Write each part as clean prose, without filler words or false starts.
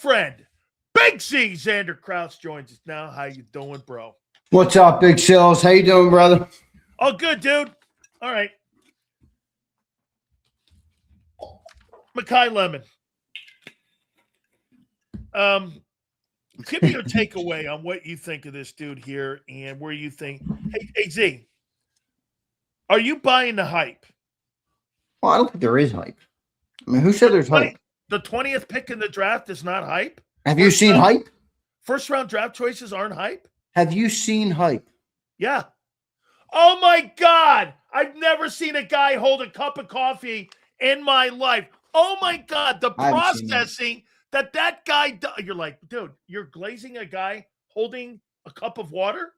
friend, Big C, Zander Krause joins us now. How you doing, bro? What's up, Big Sills? How you doing, brother? Oh, good, dude. All right. Makai Lemon. Give me your takeaway on what you think of this dude here and where you think. Hey, Z, are you buying the hype? Well, I don't think there is hype. I mean, who said there's hype? The 20th pick in the draft is not hype? Have you seen hype? First round draft choices aren't hype? Have you seen hype? Yeah. Oh, my God. I've never seen a guy hold a cup of coffee in my life. Oh, my God. The processing that guy does. You're like, dude, you're glazing a guy holding a cup of water?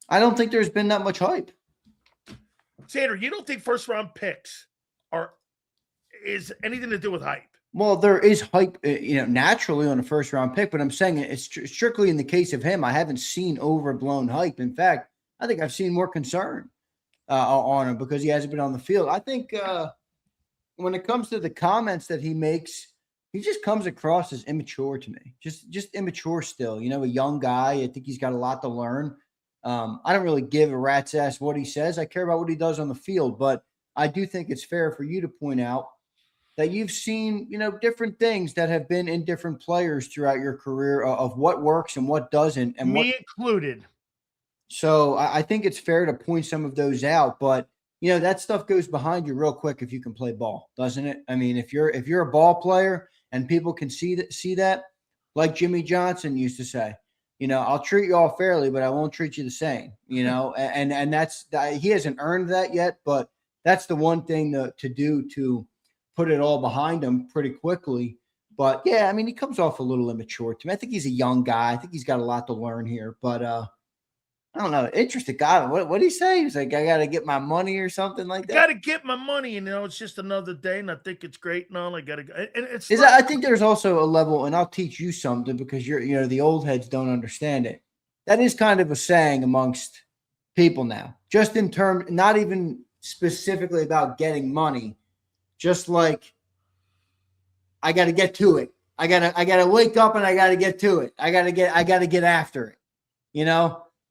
I don't think there's been that much hype. Zander, you don't think first round picks is anything to do with hype? Well, there is hype, naturally on a first round pick, but I'm saying it's strictly in the case of him. I haven't seen overblown hype. In fact, I think I've seen more concern on him because he hasn't been on the field. I think when it comes to the comments that he makes, he just comes across as immature to me. Just immature still. A young guy. I think he's got a lot to learn. I don't really give a rat's ass what he says. I care about what he does on the field, but I do think it's fair for you to point out that you've seen, different things that have been in different players throughout your career of what works and what doesn't. And me included. So I think it's fair to point some of those out, but that stuff goes behind you real quick if you can play ball, doesn't it? I mean, if you're a ball player and people can see that, like Jimmy Johnson used to say, I'll treat you all fairly, but I won't treat you the same, and that's he hasn't earned that yet, but that's the one thing to do to put it all behind him pretty quickly. But yeah, I mean, he comes off a little immature to me. I think he's a young guy. I think he's got a lot to learn here, but I don't know. Interesting guy. What did he say? He's like, I got to get my money or something like that. Got to get my money, it's just another day, and I think it's great and all. I got to. And it's. I think there's also a level, and I'll teach you something because you're the old heads don't understand it. That is kind of a saying amongst people now, just in terms, not even specifically about getting money, just like I got to get to it. I gotta wake up and I got to get to it. I got to get after it.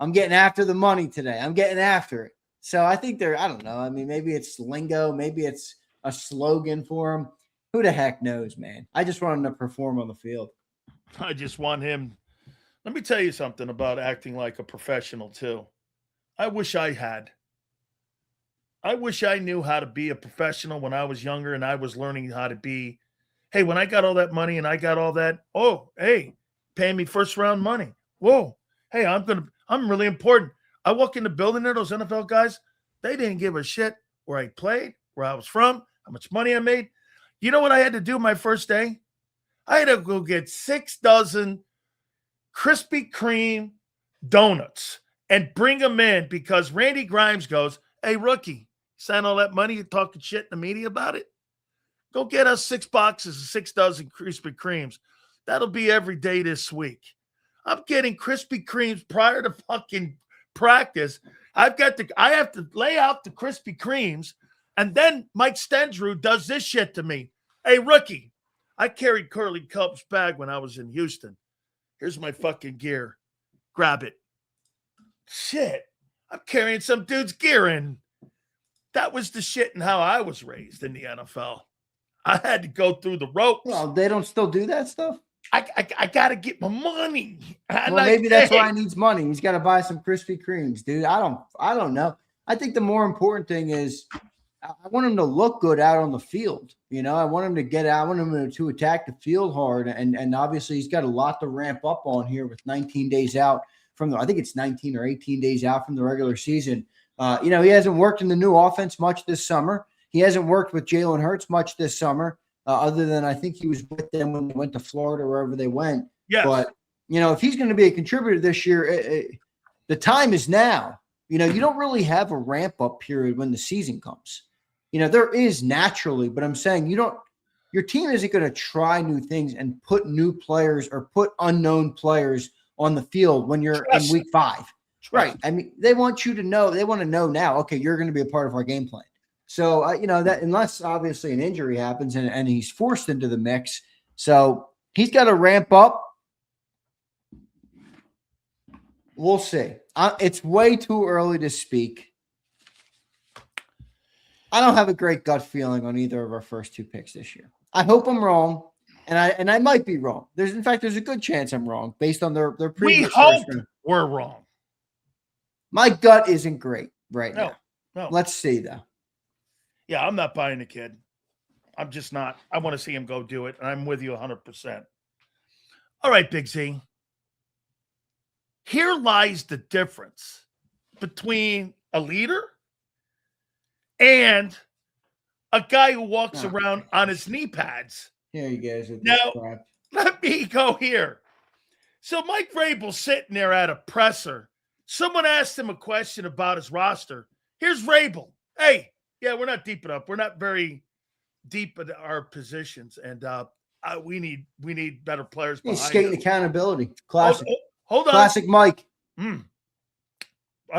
I'm getting after the money today. I'm getting after it. So I think I don't know. I mean, maybe it's lingo. Maybe it's a slogan for him. Who the heck knows, man? I just want him to perform on the field. I just want him. Let me tell you something about acting like a professional, too. I wish I had. I wish I knew how to be a professional when I was younger and I was learning how to be. Hey, when I got all that money and I got all that, hey, paying me first round money. Whoa. Hey, I'm really important. I walk in the building there, those NFL guys, they didn't give a shit where I played, where I was from, how much money I made. You know what I had to do my first day? I had to go get 6 dozen Krispy Kreme donuts and bring them in because Randy Grimes goes, hey, rookie, sign all that money, you're talking shit in the media about it? Go get us 6 boxes of 6 dozen Krispy Kremes. That'll be every day this week. I'm getting Krispy Kremes prior to fucking practice. I have to lay out the Krispy Kremes, and then Mike Stendrew does this shit to me. Hey, rookie, I carried Curly Cup's bag when I was in Houston. Here's my fucking gear. Grab it. Shit, I'm carrying some dude's gear in. That was the shit and how I was raised in the NFL. I had to go through the ropes. Well, they don't still do that stuff? I got to get my money. Well, maybe that's why he needs money. He's got to buy some Krispy Kremes, dude. I don't know. I think the more important thing is I want him to look good out on the field. I want him to get out. I want him to attack the field hard. And obviously he's got a lot to ramp up on here with 19 days out from I think it's 19 or 18 days out from the regular season. He hasn't worked in the new offense much this summer. He hasn't worked with Jalen Hurts much this summer. Other than I think he was with them when they went to Florida, wherever they went. Yes. But, if he's going to be a contributor this year, the time is now. You don't really have a ramp-up period when the season comes. There is naturally, but I'm saying your team isn't going to try new things and put new players or put unknown players on the field when you're in week 5. Right. I mean, they want you to know. They want to know now, okay, you're going to be a part of our game plan. So, that unless obviously an injury happens and he's forced into the mix. So He's got to ramp up. We'll see. It's way too early to speak. I don't have a great gut feeling on either of our first 2 picks this year. I hope I'm wrong, and I might be wrong. There's a good chance I'm wrong based on their previous. We hope we're wrong. My gut isn't great right now. No. Let's see though. Yeah, I'm not buying the kid. I'm just not. I want to see him go do it, and I'm with you 100%. All right, Big Z. Here lies the difference between a leader and a guy who walks around on his knee pads. Here you guys. Now, let me go here. So Mike Vrabel's sitting there at a presser. Someone asked him a question about his roster. Here's Vrabel. Hey, yeah, we're not deep enough. We're not very deep in our positions, and we need better players behind He's skating us. Accountability. Classic. Hold on. Classic Mike. I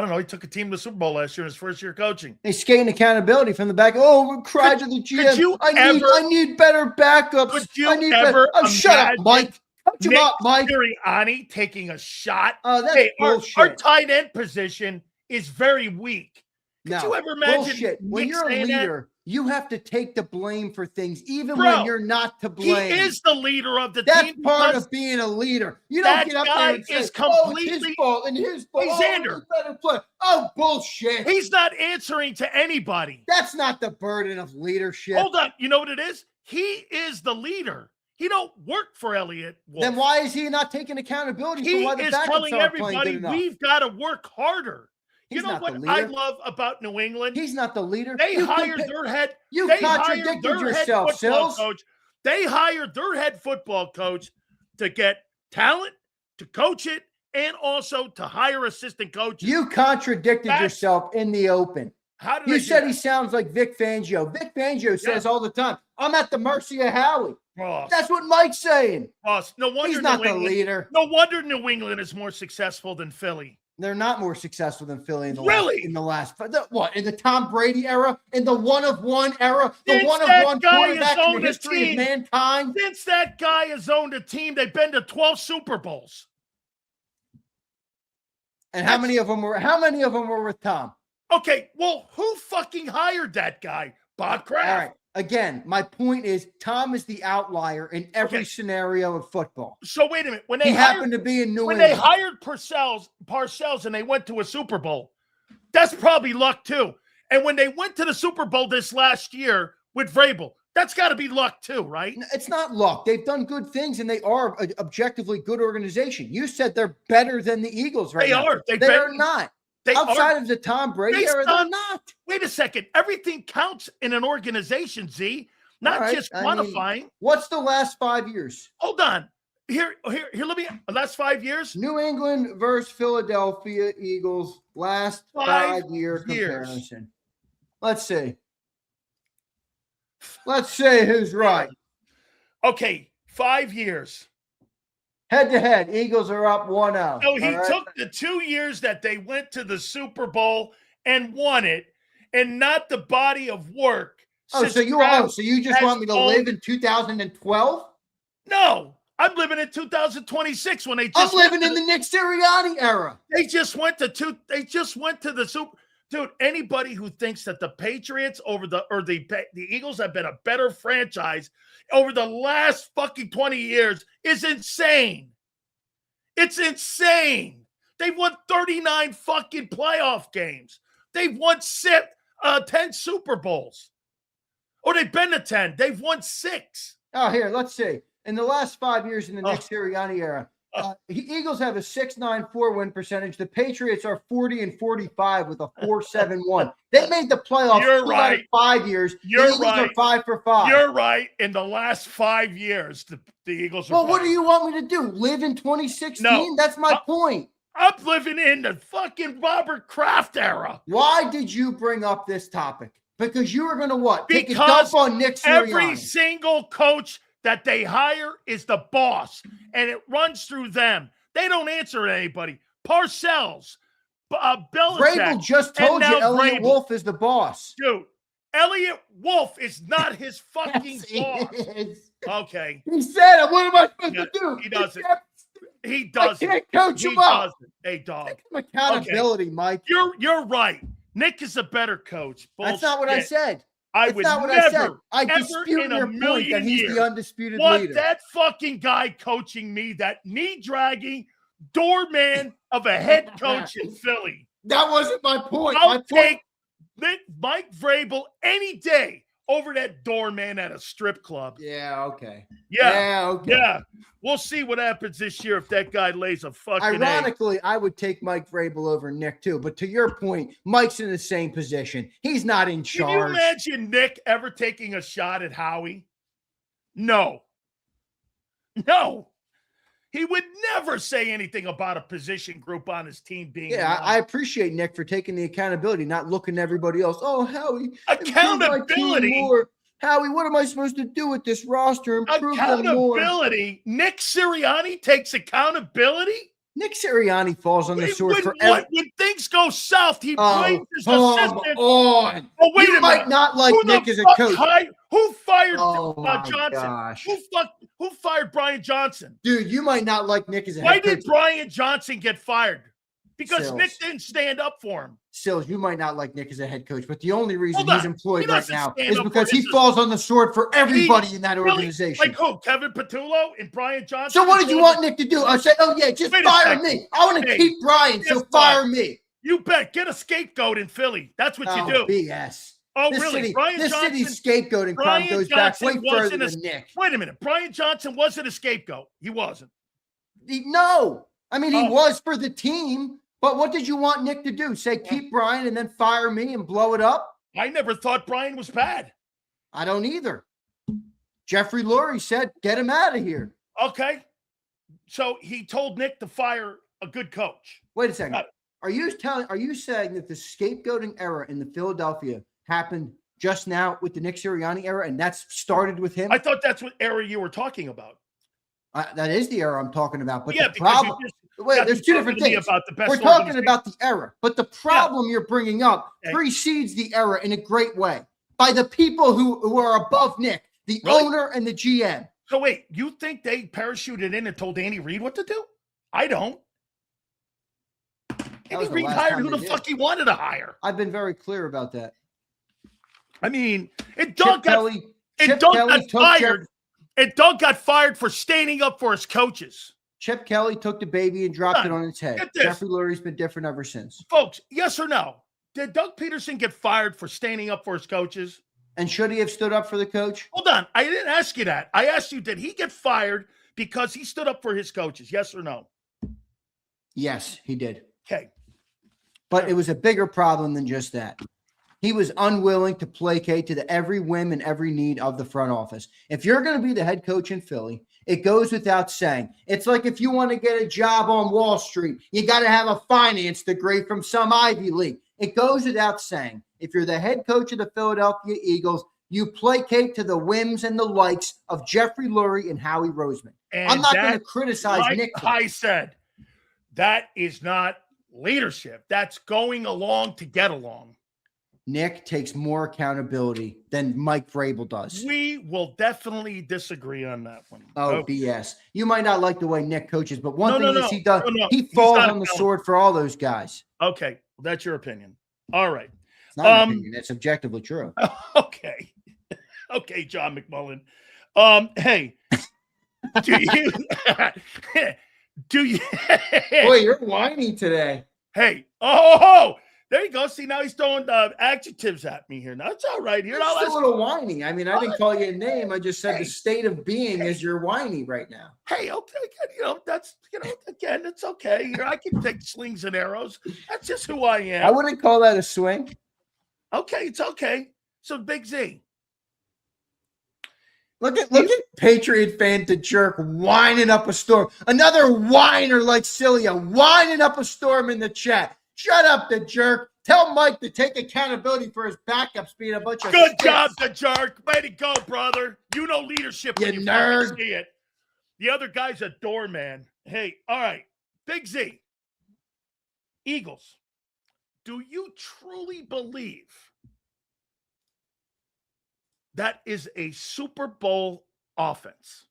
don't know. He took a team to the Super Bowl last year in his first year coaching. He's skating accountability from the back. Oh, cry to the GM. I need better backups. Would you ever shut up, Mike. Coach him up, Mike. Sirianni taking a shot. Oh, that's bullshit. Our tight end position is very weak. Could you ever imagine? Bullshit. When you're a leader, you have to take the blame for things, even Bro, when you're not to blame. He is the leader of the That's team. That's part of being a leader. You don't get up there and say, it's his fault and his fault. Hey, Zander. Better play. Oh, bullshit. He's not answering to anybody. That's not the burden of leadership. Hold on. You know what it is? He is the leader. He don't work for Elliott Wolf. Then why is he not taking accountability for why the backups telling aren't playing good everybody enough? We've got to work harder. He's you know what I love about New England? He's not the leader. They hired their head. You contradicted yourself, Sills. They hired their head football coach to get talent, to coach it, and also to hire assistant coaches. You contradicted yourself in the open. How did you said he sounds like Vic Fangio. Vic Fangio says all the time, I'm at the mercy of Howie. Ross. That's what Mike's saying. Ross, no wonder he's not the leader. No wonder New England is more successful than Philly. They're not more successful than Philly in the last. What, in the Tom Brady era, in the one-of-one era, the one-of-one quarterback in the history of mankind? Since that guy has owned a team, they've been to 12 Super Bowls. And how many of them were with Tom? Okay, well, who fucking hired that guy? Bob Kraft. All right. Again, my point is Tom is the outlier in every scenario of football. So wait a minute. When he happened to be in New England. When they hired Parcells and they went to a Super Bowl, that's probably luck too. And when they went to the Super Bowl this last year with Vrabel, that's got to be luck too, right? It's not luck. They've done good things, and they are an objectively good organization. You said they're better than the Eagles right now. They are not. Outside of the Tom Brady era, they're not. Wait a second. Everything counts in an organization, Z, not just quantifying. What's the last 5 years? Hold on. Here, let me, last 5 years? New England versus Philadelphia Eagles, last 5-year comparison. Let's see. Let's see who's right. Okay, 5 years. Head-to-head, Eagles are up 1-0. So he took the 2 years that they went to the Super Bowl and won it, and not the body of work. So you just want me to live in 2012? No, I'm living in 2026 when they I'm living in the Nick Sirianni era. They just went to the Super. Dude, anybody who thinks that the Patriots the Eagles have been a better franchise over the last fucking 20 years is insane. It's insane. They've won 39 fucking playoff games. They've won 10 Super Bowls. Or they've been to 10. They've won 6. Oh, here, let's see. In the last 5 years in the Nick Sirianni era, Eagles have a 6.94 win percentage. The Patriots are 40-45 with a 4.71. They made the playoffs out of 5 years. The Eagles are 5 for 5. You're right. In the last 5 years, the Eagles are. Well, what do you want me to do? Live in 2016? No, that's my point. I'm living in the fucking Robert Kraft era. Why did you bring up this topic? Because you were going to what? Take a dump on Nick Sirianni. Every single coach that they hire is the boss, and it runs through them. They don't answer to anybody. Parcells, Belichick. Vrabel just told you Elliott Wolf is the boss. Dude, Elliott Wolf is not his fucking boss. Okay. He said, "What am I supposed Yeah, to do?" he doesn't. He I doesn't. can't coach He him up. doesn't. Hey, dog. Take some accountability, Mike. You're right. Nick is a better coach. Bullshit. That's not what I said. I That's would not what I said. never, I ever dispute in a your point million that he's years the undisputed want leader. that fucking guy coaching me, that knee-dragging doorman of a head coach in Philly. That wasn't my point. I'll take Mike Vrabel any day over that doorman at a strip club. Yeah, okay. Yeah, okay. yeah. We'll see what happens this year if that guy lays a fucking Ironically, egg. I would take Mike Vrabel over Nick too. But to your point, Mike's in the same position. He's not in charge. Can you imagine Nick ever taking a shot at Howie? No. No. He would never say anything about a position group on his team being. Yeah, I appreciate Nick for taking the accountability, not looking at everybody else. Oh, Howie, accountability. More. Howie, what am I supposed to do with this roster? Improve them more. Accountability. Nick Sirianni takes accountability. Nick Sirianni falls on the sword for when things go south, he blames his assistant. Oh, wait a minute. Might not like Nick as a coach. Who fired Johnson? Gosh. Who fired Brian Johnson? Dude, you might not like Nick as a Why head coach. Why did Brian Johnson get fired? Because Sills. Nick didn't stand up for him. Sills, you might not like Nick as a head coach, but the only reason he's employed right now is because he his falls on the sword for everybody in that organization. Like who? Kevin Patullo and Brian Johnson? So what did you want Nick to do? I said, oh, yeah, just fire me. I want to keep Brian, so fire me. You bet. Get a scapegoat in Philly. That's what you do. BS. Oh, really? This city's scapegoating crime goes back way further than Nick. Wait a minute. Brian Johnson wasn't a scapegoat. He wasn't. No. I mean, he was for the team. But what did you want Nick to do? Say, keep Brian and then fire me and blow it up? I never thought Brian was bad. I don't either. Jeffrey Lurie said, get him out of here. Okay. So he told Nick to fire a good coach. Wait a second. Are you saying that the scapegoating era in the Philadelphia happened just now with the Nick Sirianni era, and that's started with him? I thought that's what era you were talking about. That is the era I'm talking about. But yeah, the problem. Wait, there's two different things. We're talking about the era, but the problem you're bringing up precedes the era in a great way by the people who are above Nick, the owner and the GM. So wait, you think they parachuted in and told Andy Reid what to do? I don't. Andy Reid hired who the fuck he wanted to hire. I've been very clear about that. I mean, Doug got fired. And Doug got fired for standing up for his coaches. Chip Kelly took the baby and dropped it on its head. Jeffrey Lurie's been different ever since. Folks, yes or no? Did Doug Peterson get fired for standing up for his coaches? And should he have stood up for the coach? Hold on. I didn't ask you that. I asked you, did he get fired because he stood up for his coaches? Yes or no? Yes, he did. Okay. But it was a bigger problem than just that. He was unwilling to placate to every whim and every need of the front office. If you're going to be the head coach in Philly, it goes without saying. It's like if you want to get a job on Wall Street, you got to have a finance degree from some Ivy League. It goes without saying. If you're the head coach of the Philadelphia Eagles, you placate to the whims and the likes of Jeffrey Lurie and Howie Roseman. And I'm not going to criticize Nick. I said, that is not leadership. That's going along to get along. Nick takes more accountability than Mike Vrabel does. We will definitely disagree on that one. Oh, BS. You might not like the way Nick coaches, but one thing he does, no. He falls on the sword for all those guys. Okay, well, that's your opinion. All right. It's not an opinion. It's objectively true. Okay. Okay, John McMullen. Hey, do you Boy, you're whiny today. Hey, there you go. See, now he's throwing adjectives at me here. Now it's all right here. It's a little whiny. I mean, I didn't call you a name. I just said the state of being is you're whiny right now. Hey, okay, that's again, it's okay. I can take slings and arrows. That's just who I am. I wouldn't call that a swing. Okay, it's okay. So Big Z. Look at Patriot fan to jerk whining up a storm. Another whiner like Sileo whining up a storm in the chat. Shut up, the jerk. Tell Mike to take accountability for his backups being a bunch of good job, the jerk. Way to go, brother. You know leadership when you nerd. See it. The other guy's a doorman. Hey, all right. Big Z. Eagles. Do you truly believe that is a Super Bowl offense.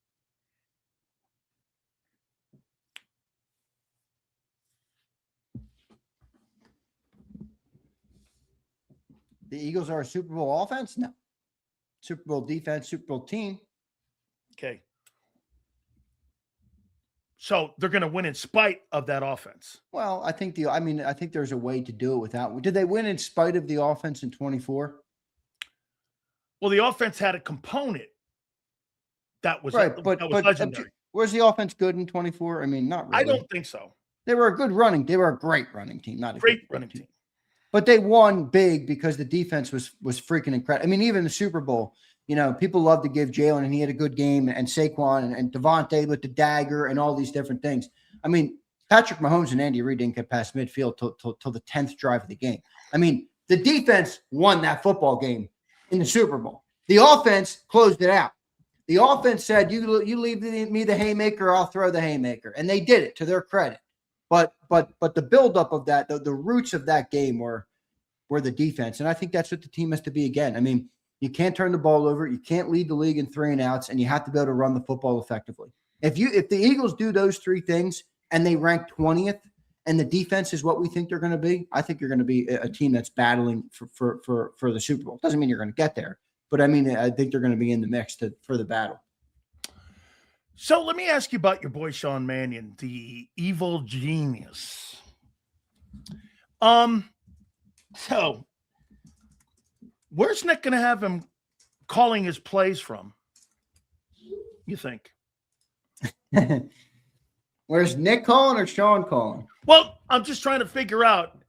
The Eagles are a Super Bowl offense? No. Super Bowl defense, Super Bowl team. Okay. So they're going to win in spite of that offense. Well, I think there's a way to do it without. Did they win in spite of the offense in 24? Well, the offense had a component that was right, but legendary. Was the offense good in 24? I mean, not really. I don't think so. They were a great running team, not a great running team. But they won big because the defense was freaking incredible. I mean, even the Super Bowl, people love to give Jalen, and he had a good game, and Saquon and Devontae with the dagger and all these different things. I mean, Patrick Mahomes and Andy Reid didn't get past midfield till the 10th drive of the game. I mean, the defense won that football game in the Super Bowl. The offense closed it out. The offense said, you leave me the haymaker, I'll throw the haymaker. And they did it, to their credit. But the buildup of that, the roots of that game were the defense. And I think that's what the team has to be again. I mean, you can't turn the ball over. You can't lead the league in 3 and outs, and you have to be able to run the football effectively. If the Eagles do those 3 things and they rank 20th and the defense is what we think they're going to be, I think you're going to be a team that's battling for the Super Bowl. Doesn't mean you're going to get there, but I mean, I think they're going to be in the mix for the battle. So let me ask you about your boy Sean Mannion, the evil genius. So where's Nick going to have him calling his plays from? You think? Where's Nick calling or Sean calling? Well, I'm just trying to figure out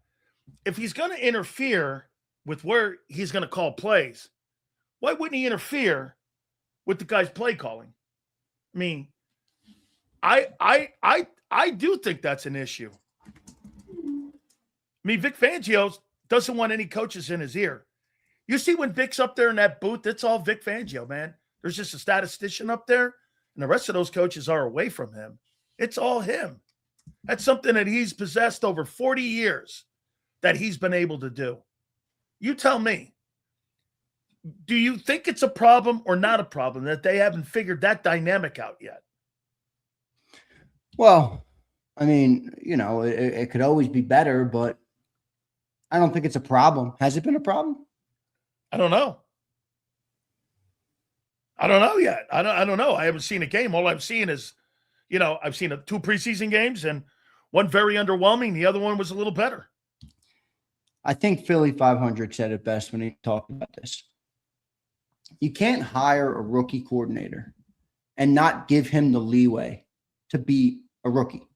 if he's going to interfere with where he's going to call plays. Why wouldn't he interfere with the guy's play calling? I mean, I do think that's an issue. I mean, Vic Fangio doesn't want any coaches in his ear. You see when Vic's up there in that booth, it's all Vic Fangio, man. There's just a statistician up there, and the rest of those coaches are away from him. It's all him. That's something that he's possessed over 40 years that he's been able to do. You tell me. Do you think it's a problem or not a problem that they haven't figured that dynamic out yet? Well, I mean, it could always be better, but I don't think it's a problem. Has it been a problem? I don't know. I don't know yet. I don't know. I haven't seen a game. All I've seen is, I've seen 2 preseason games, and one very underwhelming. The other one was a little better. I think Philly 500 said it best when he talked about this. You can't hire a rookie coordinator and not give him the leeway to be a rookie.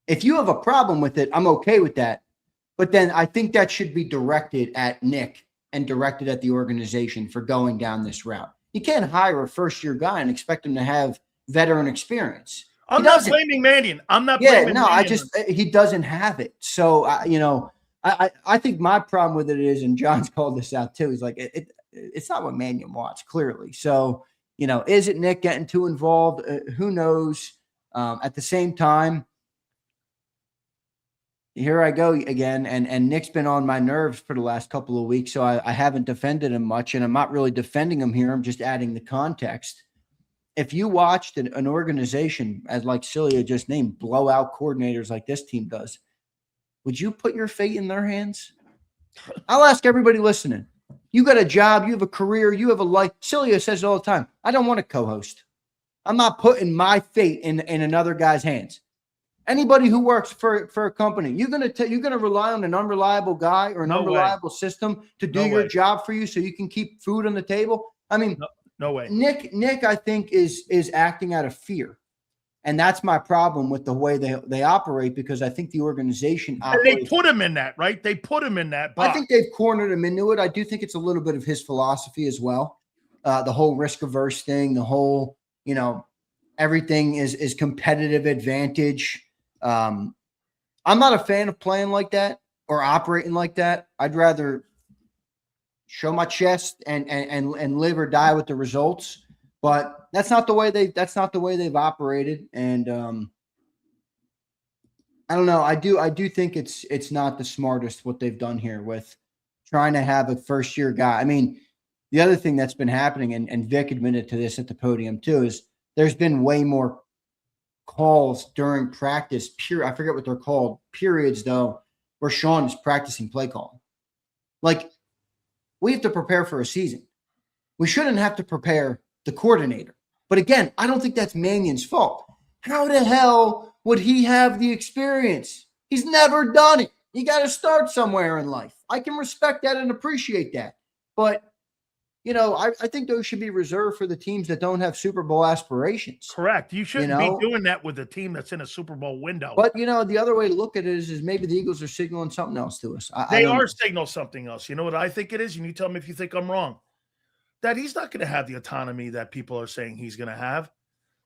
If you have a problem with it, I'm okay with that. But then I think that should be directed at Nick and directed at the organization for going down this route. You can't hire a first-year guy and expect him to have veteran experience. I'm not blaming Mannion. I'm not blaming Mannion. He doesn't have it. So, I think my problem with it is, and John's called this out too, he's like, it's not what Mannion wants, clearly. So, is it Nick getting too involved? Who knows? At the same time, here I go again, and Nick's been on my nerves for the last couple of weeks, so I haven't defended him much, and I'm not really defending him here. I'm just adding the context. If you watched an organization, as like Sileo just named, blowout coordinators like this team does, would you put your fate in their hands? I'll ask everybody listening. You got a job, you have a career, you have a life. Sileo says it all the time. I don't want to co-host. I'm not putting my fate in another guy's hands. Anybody who works for a company, you're gonna rely on an unreliable guy or an unreliable system to do your job for you so you can keep food on the table. I mean, no way. Nick, I think is acting out of fear, and that's my problem with the way they operate, because I think the organization operates. And they put him in that, right? They put him in that box. I think they've cornered him into it. I do think it's a little bit of his philosophy as well. The whole risk averse thing, the whole, everything is competitive advantage. I'm not a fan of playing like that or operating like that. I'd rather show my chest and live or die with the results. But that's not the way they've operated. And I don't know. I do think it's not the smartest what they've done here with trying to have a first year guy. I mean, the other thing that's been happening, and Vic admitted to this at the podium too, is there's been way more calls during practice. I forget what they're called. Periods, though, where Sean is practicing play calling. Like, we have to prepare for a season. We shouldn't have to prepare the coordinator. But again, I don't think that's Mannion's fault. How the hell would he have the experience? He's never done it. You got to start somewhere in life. I can respect that and appreciate that. But, you know, I think those should be reserved for the teams that don't have Super Bowl aspirations. Correct. You shouldn't be doing that with a team that's in a Super Bowl window. But, you know, the other way to look at it is maybe the Eagles are signaling something else to us. They are signaling something else. You know what I think it is? And you tell me if you think I'm wrong. That he's not going to have the autonomy that people are saying he's going to have.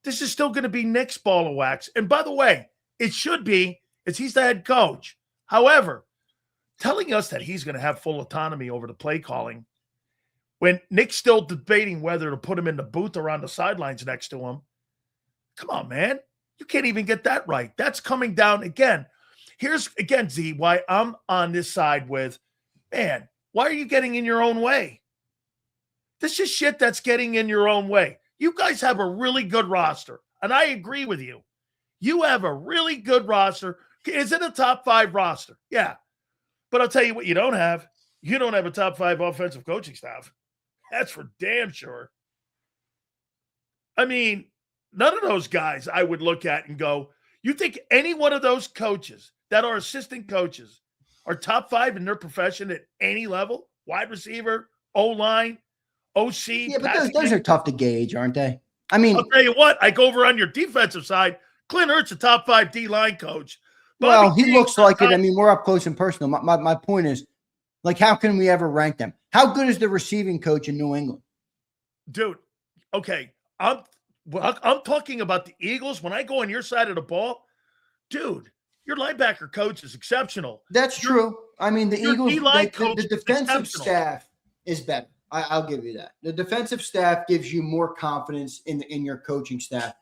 This is still going to be Nick's ball of wax. And by the way, it should be, as he's the head coach. However, telling us that he's going to have full autonomy over the play calling when Nick's still debating whether to put him in the booth or on the sidelines next to him. Come on, man. You can't even get that right. That's coming down again. Here's, again, Z, why I'm on this side with, man, why are you getting in your own way? This is shit that's getting in your own way. You guys have a really good roster, and I agree with you. You have a really good roster. Is it a top 5 roster? Yeah. But I'll tell you what you don't have. You don't have a top 5 offensive coaching staff. That's for damn sure. I mean, none of those guys I would look at and go, you think any one of those coaches that are assistant coaches are top 5 in their profession at any level? Wide receiver, O-line, OC. Yeah, but those are tough to gauge, aren't they? I mean, I'll tell you what, I go over on your defensive side. Clint Hurtt's a top 5 D-line coach. Well, he looks like it. I mean, we're up close and personal. My point is, like, how can we ever rank them? How good is the receiving coach in New England? Dude, okay. I'm talking about the Eagles. When I go on your side of the ball, dude, your linebacker coach is exceptional. That's true. I mean, the Eagles, the defensive staff is better. I'll give you that. The defensive staff gives you more confidence in your coaching staff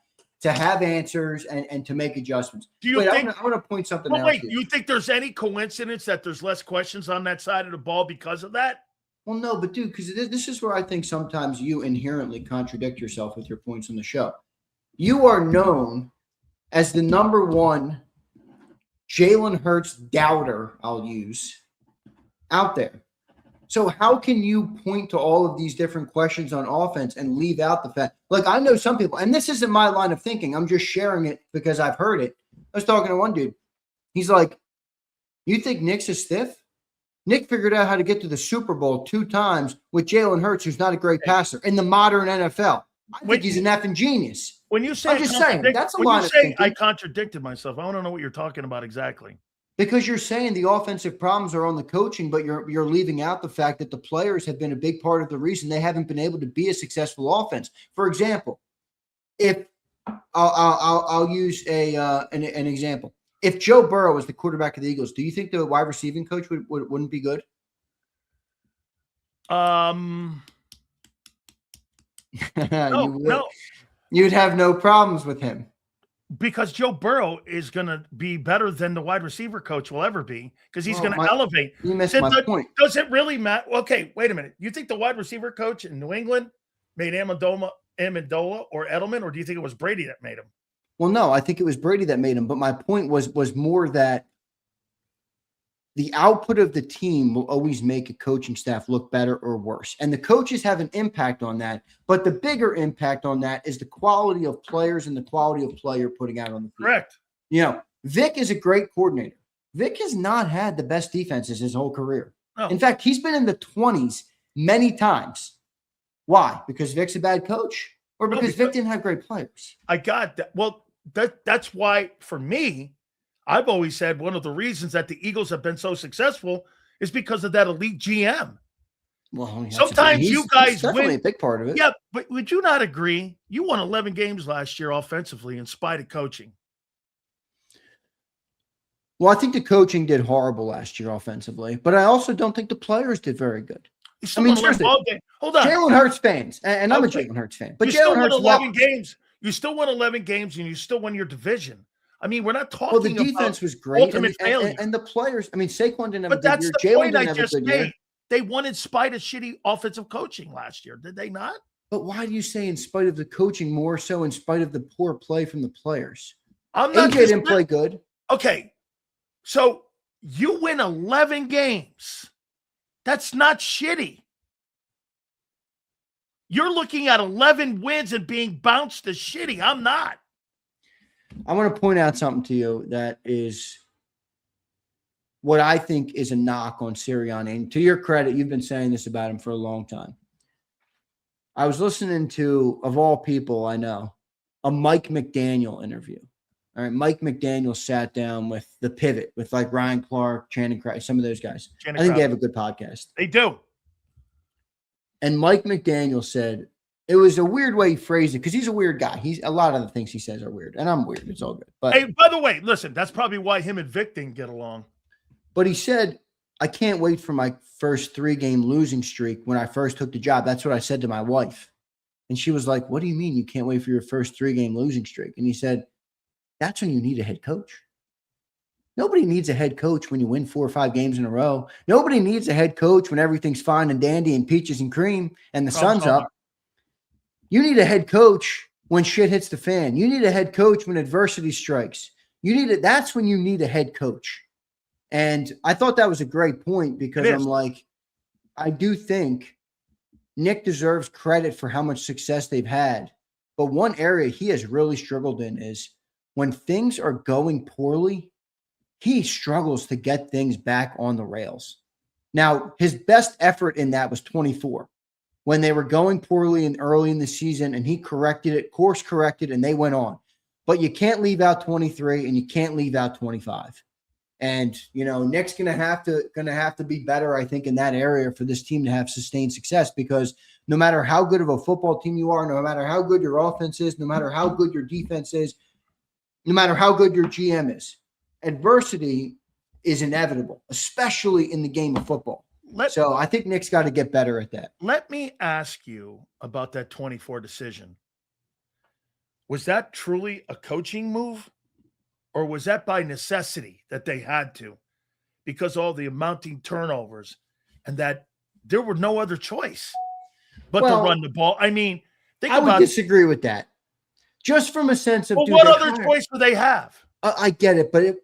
to have answers and to make adjustments. Do you think? I want to point something out. Wait, do you think there's any coincidence that there's less questions on that side of the ball because of that? Well, no, but dude, because this is where I think sometimes you inherently contradict yourself with your points on the show. You are known as the number 1 Jalen Hurts doubter, I'll use, out there. So how can you point to all of these different questions on offense and leave out the fact? Like, I know some people, and this isn't my line of thinking. I'm just sharing it because I've heard it. I was talking to one dude. He's like, you think Nick's a stiff? Nick figured out how to get to the Super Bowl 2 times with Jalen Hurts, who's not a great passer in the modern NFL. I think he's an effing genius. When you say, I'm just saying, that's a line of thinking. I contradicted myself. I want to know what you're talking about exactly. Because you're saying the offensive problems are on the coaching, but you're leaving out the fact that the players have been a big part of the reason they haven't been able to be a successful offense. For example, if I'll use an example. If Joe Burrow was the quarterback of the Eagles, do you think the wide receiving coach wouldn't be good? No. You'd have no problems with him. Because Joe Burrow is going to be better than the wide receiver coach will ever be because he's going to elevate. You missed my point. Does it really matter? Okay, wait a minute. You think the wide receiver coach in New England made Amendola or Edelman, or do you think it was Brady that made him? Well, no, I think it was Brady that made him. But my point was more that the output of the team will always make a coaching staff look better or worse. And the coaches have an impact on that. But the bigger impact on that is the quality of players and the quality of play you're putting out on the field. Correct. You know, Vic is a great coordinator. Vic has not had the best defenses his whole career. Oh. In fact, he's been in the 20s many times. Why? Because Vic's a bad coach or because Vic didn't have great players? I got that. Well, that's why, for me, I've always said one of the reasons that the Eagles have been so successful is because of that elite GM. Well, sometimes you guys definitely win. A big part of it. Yeah, but would you not agree? You won 11 games last year offensively in spite of coaching. Well, I think the coaching did horrible last year offensively, but I also don't think the players did very good. I mean, seriously, hold on. Jalen Hurts fans, and I'm a Jalen Hurts fan, but Jalen Hurts won 11 games. You still won 11 games, and you still won your division. I mean, we're not talking about the defense was great, ultimate failure. And the players. I mean, Saquon didn't have but a good year. That's the Jalen point didn't I have just a good made. year. They won in spite of shitty offensive coaching last year, did they not? But why do you say in spite of the coaching more so in spite of the poor play from the players? I'm not AJ didn't play good. Okay, so you win 11 games. That's not shitty. You're looking at 11 wins and being bounced as shitty. I'm not. I want to point out something to you that is what I think is a knock on Sirianni. And to your credit, you've been saying this about him for a long time. I was listening to, of all people I know, a Mike McDaniel interview. All right, Mike McDaniel sat down with the Pivot, with like Ryan Clark, Channing Krause, some of those guys. I think they have a good podcast. They do. And Mike McDaniel said, it was a weird way he phrased it because he's a weird guy. A lot of the things he says are weird, and I'm weird. It's all good. But hey, by the way, listen, that's probably why him and Vic didn't get along. But he said, I can't wait for my first 3-game losing streak when I first took the job. That's what I said to my wife. And she was like, what do you mean you can't wait for your first 3-game losing streak? And he said, that's when you need a head coach. Nobody needs a head coach when you win 4 or 5 games in a row. Nobody needs a head coach when everything's fine and dandy and peaches and cream and the sun's up. You need a head coach when shit hits the fan. You need a head coach when adversity strikes. That's when you need a head coach. And I thought that was a great point because I'm like, I do think Nick deserves credit for how much success they've had. But one area he has really struggled in is when things are going poorly, he struggles to get things back on the rails. Now, his best effort in that was 24 when they were going poorly and early in the season, and he corrected it, course corrected, and they went on. But you can't leave out 23 and you can't leave out 25. And, you know, Nick's going to have to be better, I think, in that area for this team to have sustained success, because no matter how good of a football team you are, no matter how good your offense is, no matter how good your defense is, no matter how good your GM is, adversity is inevitable, especially in the game of football. So I think Nick's got to get better at that. Let me ask you about that 24 decision. Was that truly a coaching move? Or was that by necessity that they had to, because all the mounting turnovers, and that there were no other choice but to run the ball? I mean, I would disagree with that. Just from a sense of, what other choice do they have? I get it, but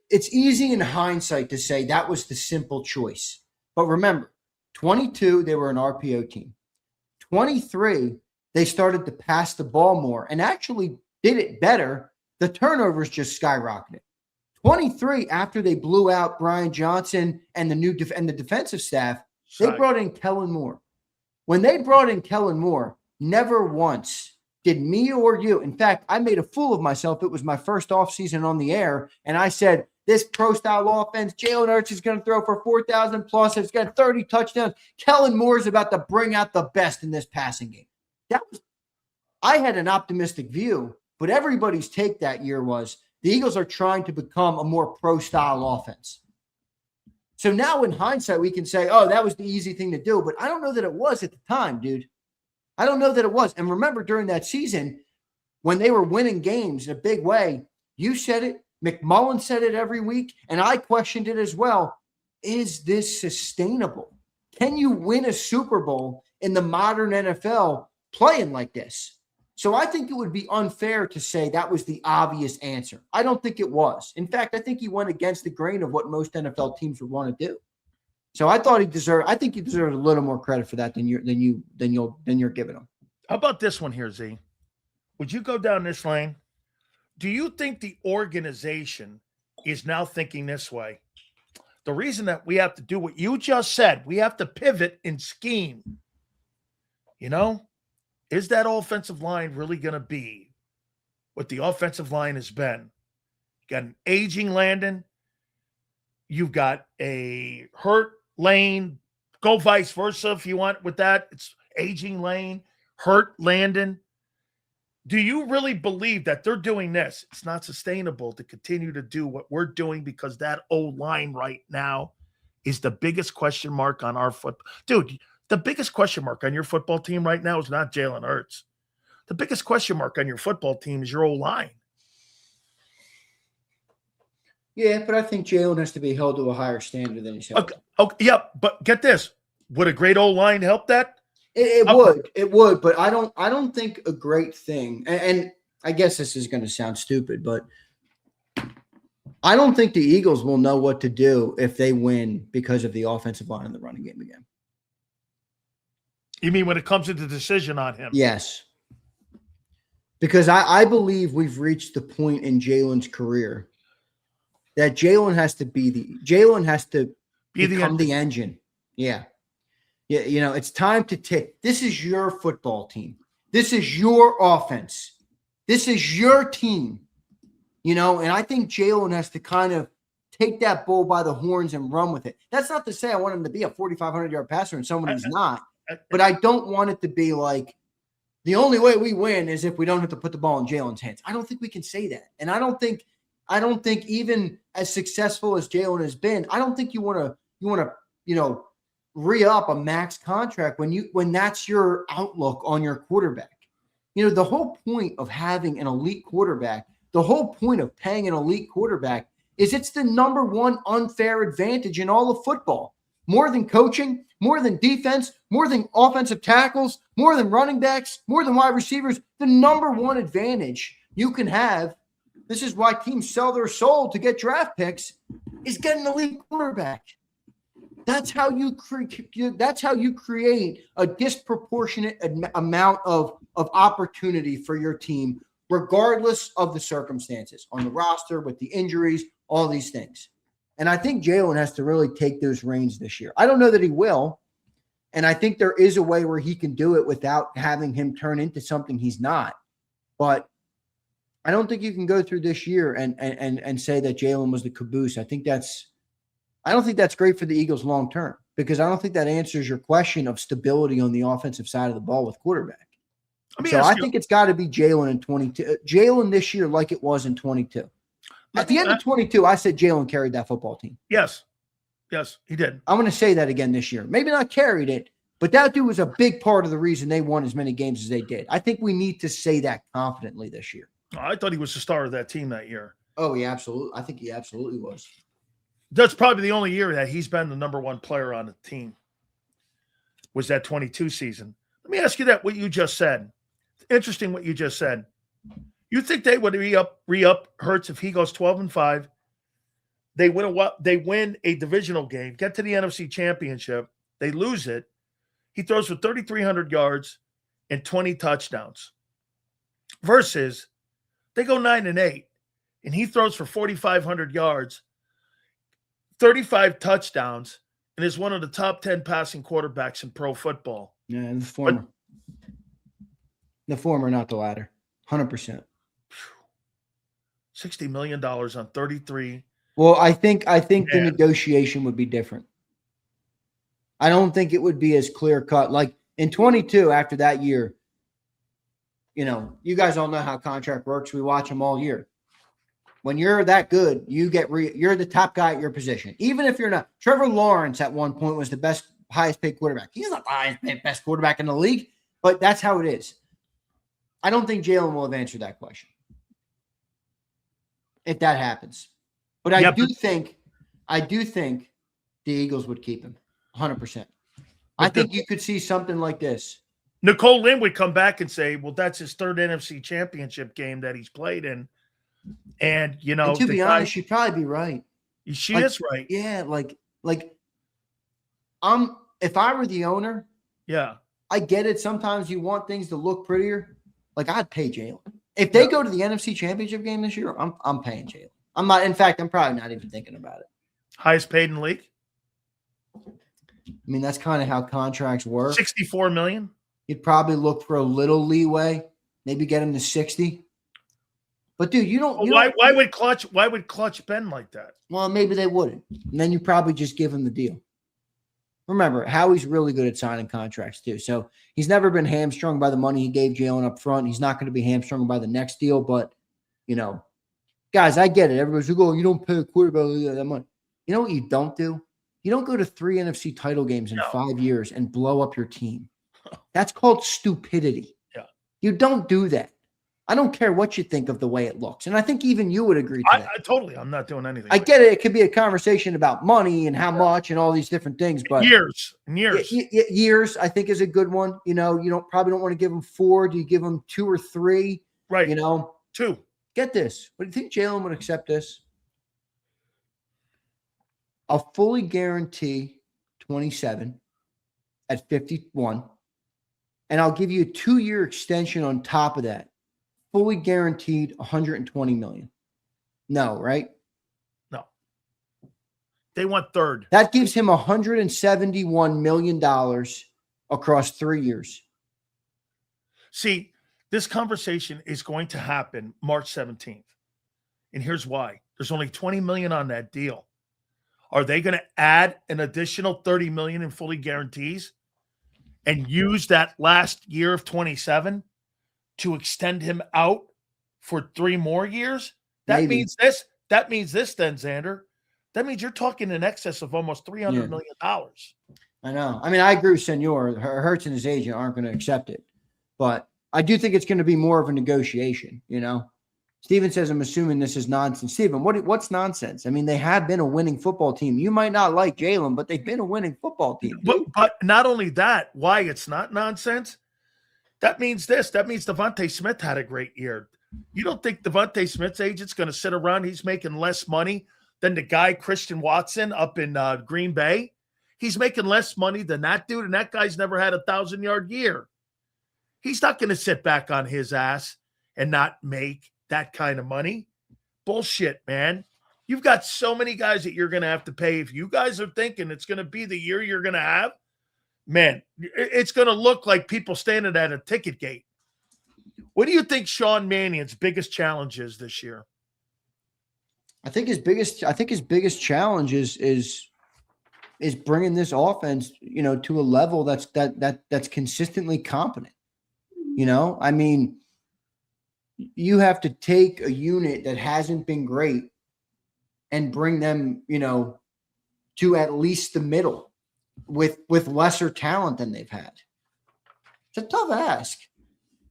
it's easy in hindsight to say that was the simple choice. But remember, 22, they were an RPO team. 23, they started to pass the ball more and actually did it better. The turnovers just skyrocketed. 23, after they blew out Brian Johnson and the defensive staff, they brought in Kellen Moore. When they brought in Kellen Moore, never once did me or you. In fact, I made a fool of myself. It was my first offseason on the air, and I said, this pro-style offense, Jalen Hurts is going to throw for 4,000 plus. It's got 30 touchdowns. Kellen Moore is about to bring out the best in this passing game. I had an optimistic view. But everybody's take that year was the Eagles are trying to become a more pro-style offense. So now in hindsight, we can say, oh, that was the easy thing to do. But I don't know that it was at the time, dude. I don't know that it was. And remember, during that season, when they were winning games in a big way, you said it, McMullen said it every week, and I questioned it as well. Is this sustainable? Can you win a Super Bowl in the modern NFL playing like this? So I think it would be unfair to say that was the obvious answer. I don't think it was. In fact, I think he went against the grain of what most NFL teams would want to do. So I think he deserved a little more credit for that than you're giving him. How about this one here, Z? Would you go down this lane? Do you think the organization is now thinking this way? The reason that we have to do what you just said, we have to pivot and scheme. You know? Is that offensive line really going to be what the offensive line has been? You got an aging Landon. You've got a hurt Lane. Go vice versa if you want with that. It's aging Lane, hurt Landon. Do you really believe that they're doing this? It's not sustainable to continue to do what we're doing because that O-line right now is the biggest question mark on our football. Dude, the biggest question mark on your football team right now is not Jalen Hurts. The biggest question mark on your football team is your O-line. Yeah, but I think Jalen has to be held to a higher standard than he's held. Okay, yeah, but get this. Would a great O-line help that? It would, but I don't think a great thing, and I guess this is going to sound stupid, but I don't think the Eagles will know what to do if they win because of the offensive line in the running game again. You mean when it comes to the decision on him? Yes. Because I believe we've reached the point in Jalen's career that Jalen has to become the engine. Yeah. Yeah. It's time to take. This is your football team. This is your offense. This is your team. And I think Jalen has to kind of take that bull by the horns and run with it. That's not to say I want him to be a 4,500-yard passer and someone who's not. But I don't want it to be like the only way we win is if we don't have to put the ball in Jalen's hands. I don't think we can say that. And I don't think even as successful as Jalen has been, I don't think you want to re-up a max contract when that's your outlook on your quarterback. The whole point of having an elite quarterback, the whole point of paying an elite quarterback is it's the number one unfair advantage in all of football. More than coaching, more than defense, more than offensive tackles, more than running backs, more than wide receivers. The number one advantage you can have, this is why teams sell their soul to get draft picks, is get an elite quarterback. That's how you create a disproportionate amount of opportunity for your team, regardless of the circumstances on the roster, with the injuries, all these things. And I think Jalen has to really take those reins this year. I don't know that he will. And I think there is a way where he can do it without having him turn into something he's not. But I don't think you can go through this year and say that Jalen was the caboose. I don't think that's great for the Eagles long term, because I don't think that answers your question of stability on the offensive side of the ball with quarterback. So I think it's got to be Jalen in 22. Jalen this year like it was in 22. At the end of 22, I said Jalen carried that football team. Yes, he did. I'm going to say that again this year. Maybe not carried it, but that dude was a big part of the reason they won as many games as they did. I think we need to say that confidently this year. I thought he was the star of that team that year. Oh, he absolutely. I think he absolutely was. That's probably the only year that he's been the number one player on the team, was that 22 season. Let me ask you what you just said. Interesting what you just said. You think they would re-up Hurts if he goes 12-5? They win a divisional game, get to the NFC Championship, they lose it. He throws for 3,300 yards and 20 touchdowns. Versus they go 9-8, and he throws for 4,500 yards, 35 touchdowns, and is one of the top 10 passing quarterbacks in pro football. Yeah, and the former. The former, not the latter. 100%. $60 million on 33. Well, I think the negotiation would be different. I don't think it would be as clear cut. Like in 22, after that year, you guys all know how contract works. We watch them all year. When you're that good, you're the top guy at your position. Even if you're not. Trevor Lawrence at one point was the highest paid quarterback. He's not the highest paid best quarterback in the league, but that's how it is. I don't think Jalen will have answered that question if that happens. But I do think the Eagles would keep him 100%. I think you could see something like this. Nicole Lynn would come back and say, well, that's his third NFC Championship game that he's played in. And, to be honest, she'd probably be right. She is right. Yeah. If I were the owner, yeah, I get it. Sometimes you want things to look prettier. I'd pay Jalen. If they go to the NFC Championship game this year, I'm paying Jalen. I'm not. In fact, I'm probably not even thinking about it. Highest paid in the league? I mean, that's kind of how contracts work. $64 million? You'd probably look for a little leeway, maybe get him to 60. But dude, why would Clutch bend like that? Well, maybe they wouldn't. And then you probably just give him the deal. Remember, Howie's really good at signing contracts too. So he's never been hamstrung by the money he gave Jalen up front. He's not going to be hamstrung by the next deal. But, guys, I get it. Everybody's like, oh, you don't pay a quarterback that money. You know what you don't do? You don't go to 3 NFC title games in 5 years and blow up your team. That's called stupidity. Yeah. You don't do that. I don't care what you think of the way it looks. And I think even you would agree to that. I'm not doing anything. I get it. It could be a conversation about money and how much and all these different things, but years. Years, I think, is a good one. You don't want to give them 4. Do you give them 2 or 3? Right. 2. Get this. But do you think Jalen would accept this? I'll fully guarantee 27 at 51. And I'll give you a 2-year extension on top of that. Fully guaranteed $120 million. No, right? No. They want third. That gives him $171 million across 3 years. See, this conversation is going to happen March 17th. And here's why. There's only $20 million on that deal. Are they going to add an additional $30 million in fully guarantees and use that last year of 27 to extend him out for 3 more years? That means this then, Zander. That means you're talking in excess of almost $300 million. I know. I mean, I agree with Senor. Hurts and his agent aren't going to accept it. But I do think it's going to be more of a negotiation, Steven says, I'm assuming this is nonsense. Steven, what's nonsense? I mean, they have been a winning football team. You might not like Jalen, but they've been a winning football team. But not only that, why it's not nonsense, that means this. That means Devontae Smith had a great year. You don't think Devontae Smith's agent's going to sit around? He's making less money than the guy Christian Watson up in Green Bay. He's making less money than that dude, and that guy's never had a 1,000-yard year. He's not going to sit back on his ass and not make that kind of money. Bullshit, man. You've got so many guys that you're going to have to pay. If you guys are thinking it's going to be the year you're going to have, man, it's going to look like people standing at a ticket gate. What do you think Sean Mannion's biggest challenge is this year? I think his biggest challenge is bringing this offense, to a level that's consistently competent. I mean, you have to take a unit that hasn't been great and bring them, to at least the middle with lesser talent than they've had. It's a tough ask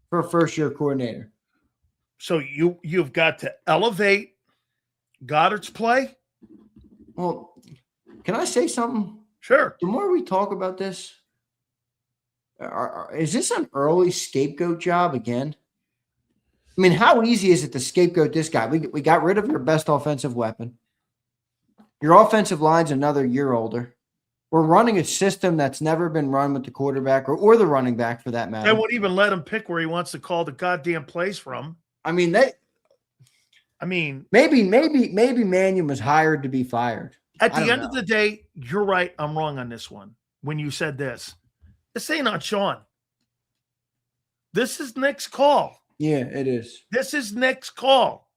for a first-year coordinator. So you've got to elevate Goddard's play? Well, can I say something? Sure. The more we talk about this, is this an early scapegoat job again? I mean, how easy is it to scapegoat this guy? We got rid of your best offensive weapon. Your offensive line's another year older. We're running a system that's never been run with the quarterback or the running back for that matter. They won't even let him pick where he wants to call the goddamn plays from. I mean, maybe Mannion was hired to be fired. At the end of the day, you're right. I'm wrong on this one. When you said this ain't on Sean. This is Nick's call. Yeah, it is. This is Nick's call.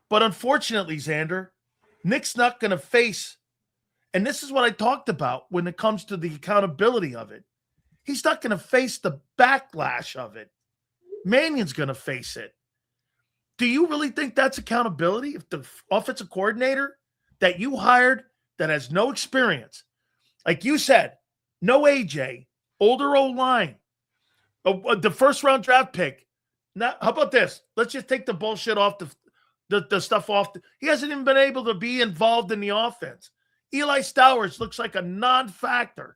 But unfortunately, Zander, Nick's not going to face, and this is what I talked about when it comes to the accountability of it. He's not going to face the backlash of it. Mannion's going to face it. Do you really think that's accountability? If the offensive coordinator that you hired that has no experience, like you said, no AJ, older O-line, the first-round draft pick. Now, how about this? Let's just take the bullshit off the stuff off. He hasn't even been able to be involved in the offense. Eli Stowers looks like a non-factor.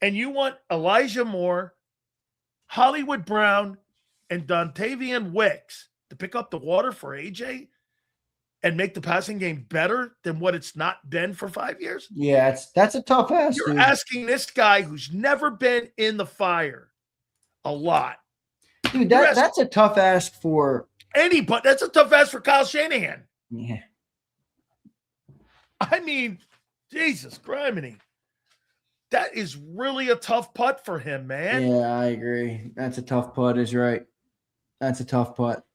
And you want Elijah Moore, Hollywood Brown, and Dontavian Wicks to pick up the water for AJ and make the passing game better than what it's not been for 5 years? Yeah, that's a tough ask. You're asking this guy who's never been in the fire a lot. Dude, that's a tough ask for anybody. That's a tough ask for Kyle Shanahan. Yeah. I mean, Jesus criminy. That is really a tough putt for him, man. Yeah, I agree. That's a tough putt, is right. That's a tough putt.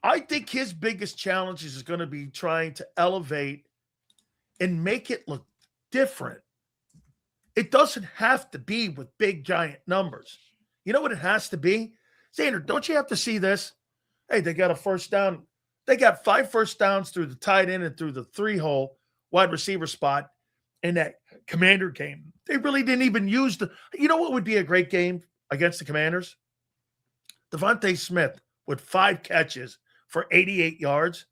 I think his biggest challenge is going to be trying to elevate and make it look different. It doesn't have to be with big, giant numbers. You know what it has to be? Zander, don't you have to see this? Hey, they got a first down. They got 5 first downs through the tight end and through the 3-hole wide receiver spot in that Commander game. They really didn't even use you know what would be a great game against the Commanders? Devontae Smith with 5 catches for 88 yards,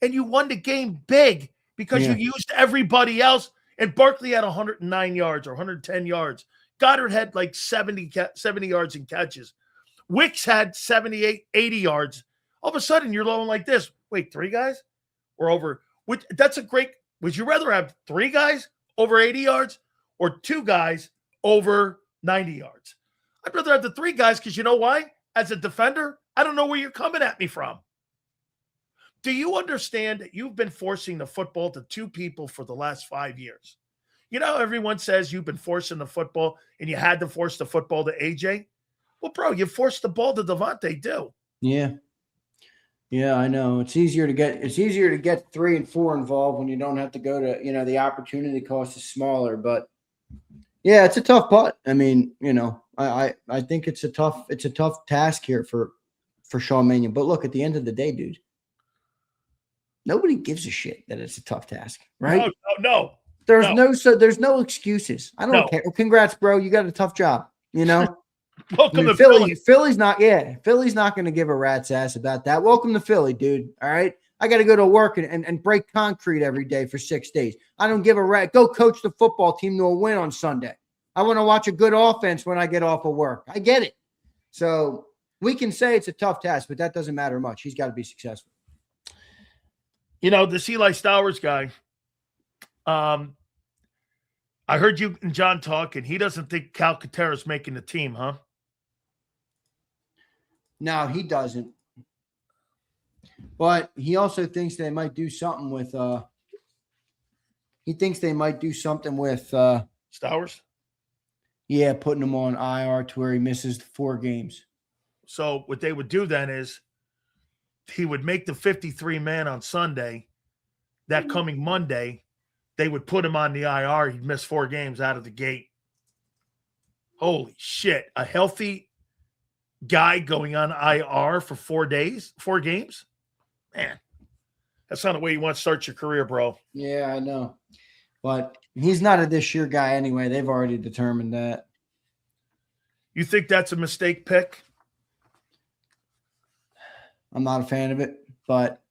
and you won the game big because you used everybody else. And Barkley had 109 yards or 110 yards. Goddard had like 70 yards in catches. Wicks had 78, 80 yards. All of a sudden, you're going like this. Wait, 3 guys? Or over. That's a great. Would you rather have 3 guys over 80 yards or 2 guys over 90 yards? I'd rather have the 3 guys because you know why? As a defender, I don't know where you're coming at me from. Do you understand that you've been forcing the football to 2 people for the last 5 years? You know, everyone says you've been forcing the football and you had to force the football to AJ. Well, bro, you forced the ball to Devontae too. Yeah. Yeah, I know. It's easier to get 3 and 4 involved when you don't have to go to, the opportunity cost is smaller. But yeah, it's a tough putt. I mean, I think it's a tough task here for Sean Mannion. But look, at the end of the day, dude, nobody gives a shit that it's a tough task, right? No. There's no excuses. I don't care. Well, congrats, bro. You got a tough job, Welcome to Philly. Philly's not going to give a rat's ass about that. Welcome to Philly, dude. All right. I got to go to work and break concrete every day for 6 days. I don't give a rat. Go coach the football team to a win on Sunday. I want to watch a good offense when I get off of work. I get it. So we can say it's a tough task, but that doesn't matter much. He's got to be successful. This Eli Stowers guy, I heard you and John talking. He doesn't think Calcaterra's making the team, huh? No, he doesn't. But he also thinks they might do something with Stowers? Yeah, putting him on IR to where he misses 4 games. So what they would do then is he would make the 53-man on Sunday. That coming Monday, they would put him on the IR. He'd miss 4 games out of the gate. Holy shit. A healthy guy going on IR for 4 games? Man, that's not the way you want to start your career, bro. Yeah, I know. But he's not a this year guy anyway. They've already determined that. You think that's a mistake pick? I'm not a fan of it, but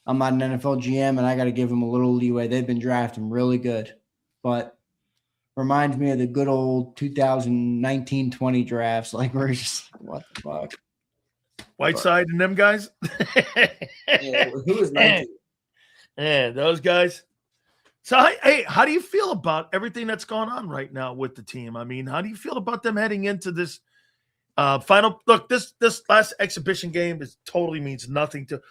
I'm not an NFL GM, and I got to give him a little leeway. They've been drafting really good, but reminds me of the good old 2019-20 drafts. Like, we're just, what the fuck? Whiteside and them guys? Yeah, who was 19? Yeah, those guys. So, hey, how do you feel about everything that's going on right now with the team? I mean, how do you feel about them heading into this final? Look, this last exhibition game totally means nothing to.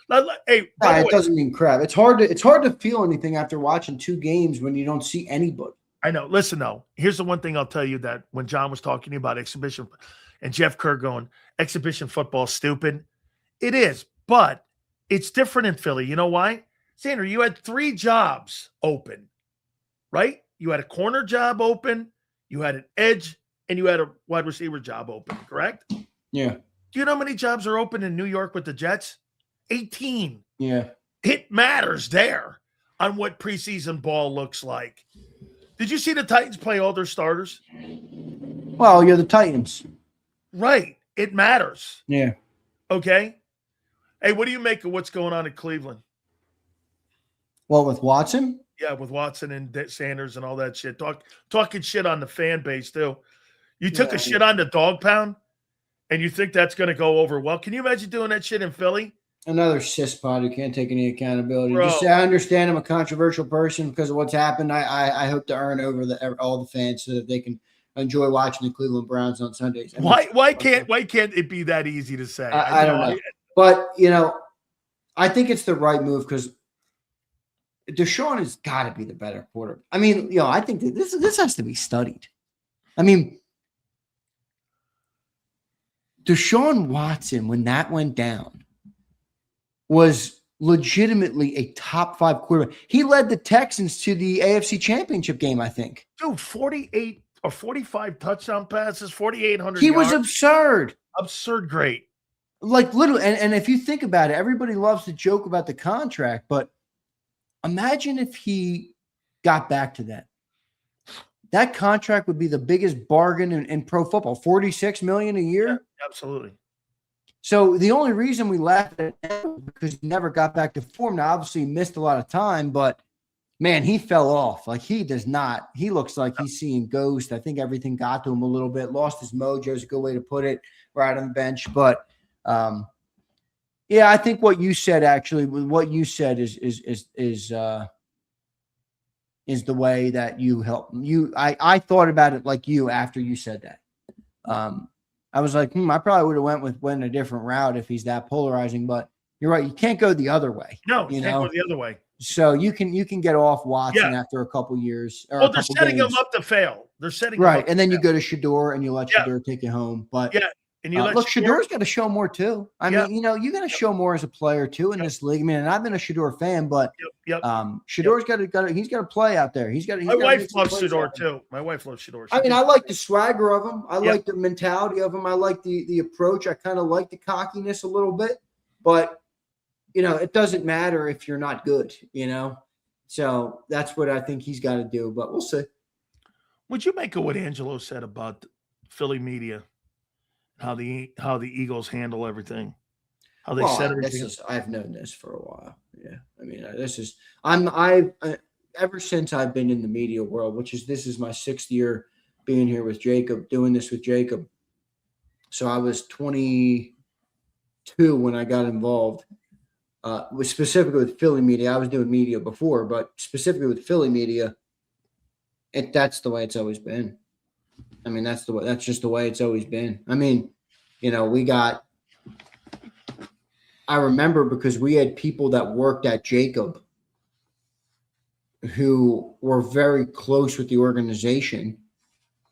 Hey, it doesn't mean crap. It's hard to feel anything after watching 2 games when you don't see anybody. I know. Listen, though, here's the one thing I'll tell you that when John was talking to you about exhibition and Jeff Kerr going, exhibition football is stupid. It is, but it's different in Philly. You know why? Zander, you had 3 jobs open, right? You had a corner job open, you had an edge, and you had a wide receiver job open, correct? Yeah. Do you know how many jobs are open in New York with the Jets? 18. Yeah. It matters there on what preseason ball looks like. Did you see the Titans play all their starters? Well, you're the Titans. Right. It matters. Yeah. Okay. Hey, what do you make of what's going on in Cleveland? Well, with Watson? Yeah, with Watson and Sanders and all that shit. Talking shit on the fan base, too. You took a shit on the dog pound, and you think that's going to go over well. Can you imagine doing that shit in Philly? Another cispot who can't take any accountability. Bro. Just say, I understand I'm a controversial person because of what's happened. I hope to earn over all the fans so that they can enjoy watching the Cleveland Browns on Sundays. I mean, why can't it be that easy to say? I don't know. But, I think it's the right move because Deshaun has got to be the better quarterback. I mean, I think that this has to be studied. I mean, Deshaun Watson, when that went down, was legitimately a top 5 quarterback. He led the Texans to the AFC Championship game, I think. Dude, 48 or 45 touchdown passes, 4,800 He yards. was absurd. Absurd great. Like, literally, and if you think about it, everybody loves to joke about the contract, but imagine if he got back to that. That contract would be the biggest bargain in pro football. $46 million a year. Yeah, absolutely. So the only reason we left it was because he never got back to form. Now, obviously, he missed a lot of time, but man, he fell off. Like he does not. He looks like he's seeing ghosts. I think everything got to him a little bit. Lost his mojo is a good way to put it. Right on the bench, but yeah, I think what you said actually, what you said is the way that you help you. I thought about it like you after you said that. I was like, I probably would have went a different route if he's that polarizing. But you're right, you can't go the other way. No, you can't go the other way. So you can get off Watson after a couple years. Or they're setting him up to fail. They're setting him right, up and then you go to Shador and you let Shador take you home. But and you look, Shador's got to show more too. I mean, you got to show more as a player too in this league. I mean, and I've been a Shador fan, but Shador's got to he's got to play out there. My wife loves Shador too. My wife loves Shador. I mean, I like the swagger of him. I like the mentality of him. I like the approach. I kind of like the cockiness a little bit, but it doesn't matter if you're not good. So that's what I think he's got to do. But we'll see. Would you make of what Angelo said about Philly media? How the Eagles handle everything, how they set everything. I've known this for a while. Yeah, I mean, ever since I've been in the media world, this is my 6th year being here with JAKIB, doing this with JAKIB. So I was 22 when I got involved. Was specifically with Philly media. I was doing media before, but specifically with Philly media, that's the way it's always been. I mean, that's just the way it's always been. I mean, I remember because we had people that worked at JAKIB who were very close with the organization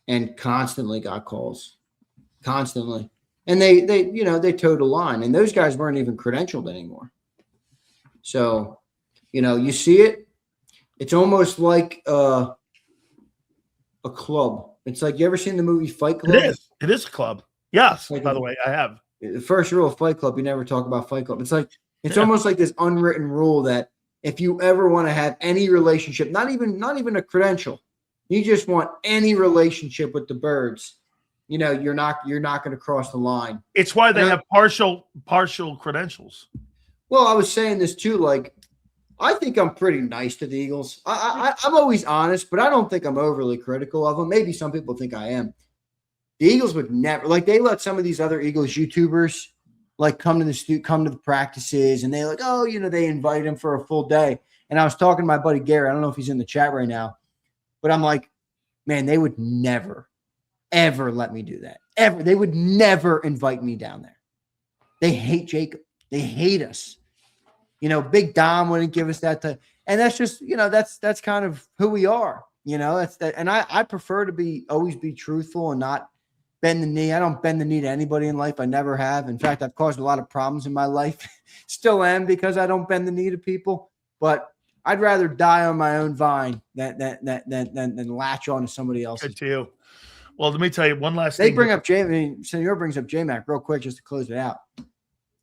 and constantly got calls. Constantly. And they towed the line, and those guys weren't even credentialed anymore. So, you see it. It's almost like a club. It's like, you ever seen the movie Fight Club? It is a club. Yes, by the way, I have. The first rule of Fight Club, you never talk about Fight Club. It's like almost like this unwritten rule that if you ever want to have any relationship, not even a credential, you just want any relationship with the Birds, you're not going to cross the line. It's why they have partial credentials. Well, I was saying this too, like, I think I'm pretty nice to the Eagles. I'm always honest, but I don't think I'm overly critical of them. Maybe some people think I am. The Eagles would never, like, they let some of these other Eagles YouTubers like come to the practices, and they they invite him for a full day. And I was talking to my buddy Gary. I don't know if he's in the chat right now, but I'm like, man, they would never, ever let me do that. Ever. They would never invite me down there. They hate JAKIB. They hate us. Big Dom wouldn't give us that time. And that's just, that's kind of who we are. That's that. And I prefer to always be truthful and not bend the knee. I don't bend the knee to anybody in life. I never have. In fact, I've caused a lot of problems in my life. Still am, because I don't bend the knee to people. But I'd rather die on my own vine than latch on to somebody else's. Good to you. Well, let me tell you one last thing. They bring up Senor brings up J-Mac real quick just to close it out.